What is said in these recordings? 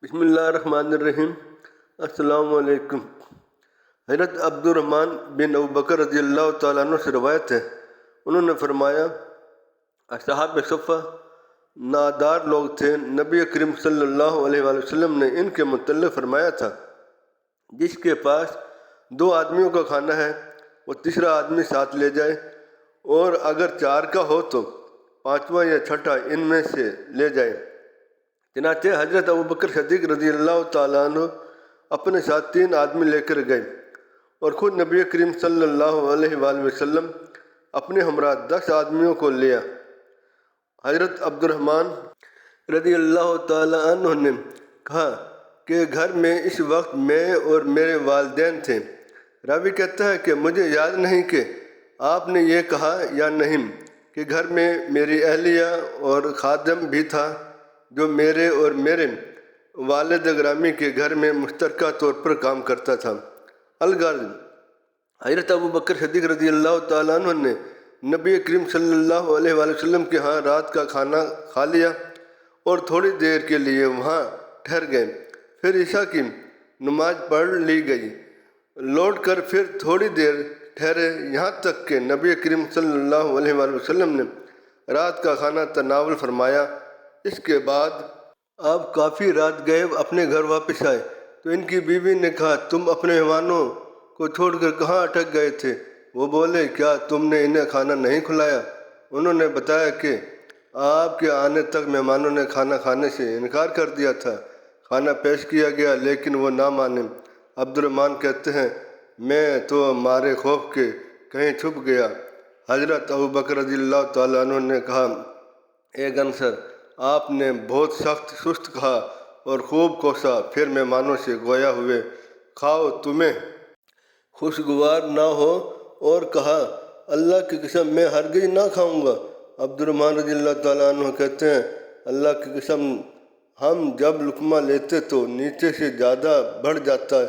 بسم اللہ الرحمن الرحیم۔ السلام علیکم۔ حضرت عبد الرحمن بن ابوبکر رضی اللہ تعالیٰ عنہ سے روایت ہے، انہوں نے فرمایا اصحاب صفہ نادار لوگ تھے۔ نبی کریم صلی اللہ علیہ وآلہ وسلم نے ان کے متعلق فرمایا تھا، جس کے پاس 2 آدمیوں کا کھانا ہے وہ تیسرا آدمی ساتھ لے جائے، اور اگر 4 کا ہو تو 5واں یا 6واں ان میں سے لے جائے۔ چنانچہ حضرت ابوبکر صدیق رضی اللہ تعالیٰ عنہ اپنے ساتھ 3 آدمی لے کر گئے، اور خود نبی کریم صلی اللہ علیہ وآلہ وسلم اپنے ہمراہ 10 آدمیوں کو لیا۔ حضرت عبد الرحمن رضی اللہ تعالیٰ عنہ نے کہا کہ گھر میں اس وقت میں اور میرے والدین تھے۔ راوی کہتا ہے کہ مجھے یاد نہیں کہ آپ نے یہ کہا یا نہیں کہ گھر میں میری اہلیہ اور خادم بھی تھا جو میرے اور میرے والد گرامی کے گھر میں مشترکہ طور پر کام کرتا تھا۔ الغرض حضرت ابوبکر صدیق رضی اللہ تعالیٰ عنہ نے نبی کریم صلی اللہ علیہ وآلہ وسلم کے ہاں رات کا کھانا کھا لیا اور تھوڑی دیر کے لیے وہاں ٹھہر گئے۔ پھر عشاء کی نماز پڑھ لی گئی، لوٹ کر پھر تھوڑی دیر ٹھہرے، یہاں تک کہ نبی کریم صلی اللہ علیہ وآلہ وسلم نے رات کا کھانا تناول فرمایا۔ اس کے بعد آپ کافی رات گئے اپنے گھر واپس آئے تو ان کی بیوی نے کہا، تم اپنے مہمانوں کو چھوڑ کر کہاں اٹک گئے تھے؟ وہ بولے، کیا تم نے انہیں کھانا نہیں کھلایا؟ انہوں نے بتایا کہ آپ کے آنے تک مہمانوں نے کھانا کھانے سے انکار کر دیا تھا۔ کھانا پیش کیا گیا لیکن وہ نہ مانے۔ عبد الرحمن کہتے ہیں، میں تو مارے خوف کے کہیں چھپ گیا۔ حضرت ابوبکر رضی اللہ تعالیٰ عنہ نے کہا، ایک عنصر آپ نے بہت سخت سست کہا اور خوب کوسا، پھر مہمانوں سے گویا ہوئے کھاؤ تمہیں خوشگوار نہ ہو، اور کہا، اللہ کی قسم میں ہرگز نہ کھاؤں گا۔ عبد الرحمن رضی اللہ تعالیٰ عنہ کہتے ہیں، اللہ کی قسم ہم جب لقمہ لیتے تو نیچے سے زیادہ بڑھ جاتا،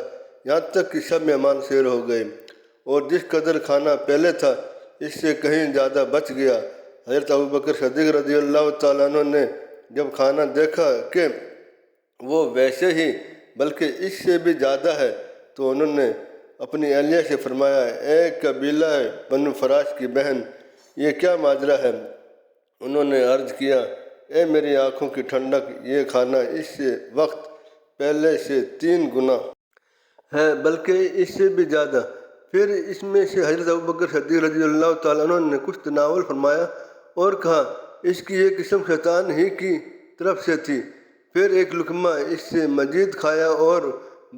یہاں تک کہ سب مہمان سیر ہو گئے، اور جس قدر کھانا پہلے تھا اس سے کہیں زیادہ بچ گیا۔ حضرت ابوبکر صدیق رضی اللہ تعالیٰ عنہ نے جب کھانا دیکھا کہ وہ ویسے ہی بلکہ اس سے بھی زیادہ ہے تو انہوں نے اپنی اہلیہ سے فرمایا، اے قبیلہ بنو فراش کی بہن، یہ کیا ماجرا ہے؟ انہوں نے عرض کیا، اے میری آنکھوں کی ٹھنڈک، یہ کھانا اس سے وقت پہلے سے 3 گنا ہے، بلکہ اس سے بھی زیادہ۔ پھر اس میں سے حضرت ابوبکر صدیق رضی اللہ تعالیٰ عنہ نے کچھ تناول فرمایا اور کہا، اس کی یہ قسم شیطان ہی کی طرف سے تھی۔ پھر ایک لقمہ اس سے مزید کھایا اور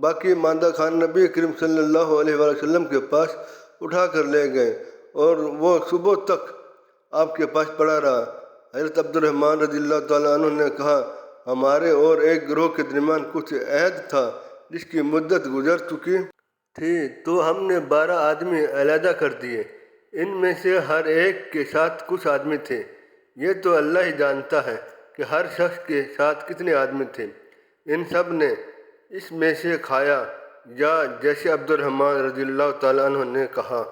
باقی ماندہ کھانا نبی کریم صلی اللہ علیہ وآلہ وسلم کے پاس اٹھا کر لے گئے، اور وہ صبح تک آپ کے پاس پڑا رہا۔ حضرت عبد الرحمن رضی اللہ تعالیٰ عنہ نے کہا، ہمارے اور ایک گروہ کے درمیان کچھ عہد تھا جس کی مدت گزر چکی تھی، تو ہم نے 12 آدمی علیحدہ کر دیے، ان میں سے ہر ایک کے ساتھ کچھ آدمی تھے۔ یہ تو اللہ ہی جانتا ہے کہ ہر شخص کے ساتھ کتنے آدمی تھے۔ ان سب نے اس میں سے کھایا، یا جیسے عبد الرحمن رضی اللہ تعالیٰ عنہ نے کہا۔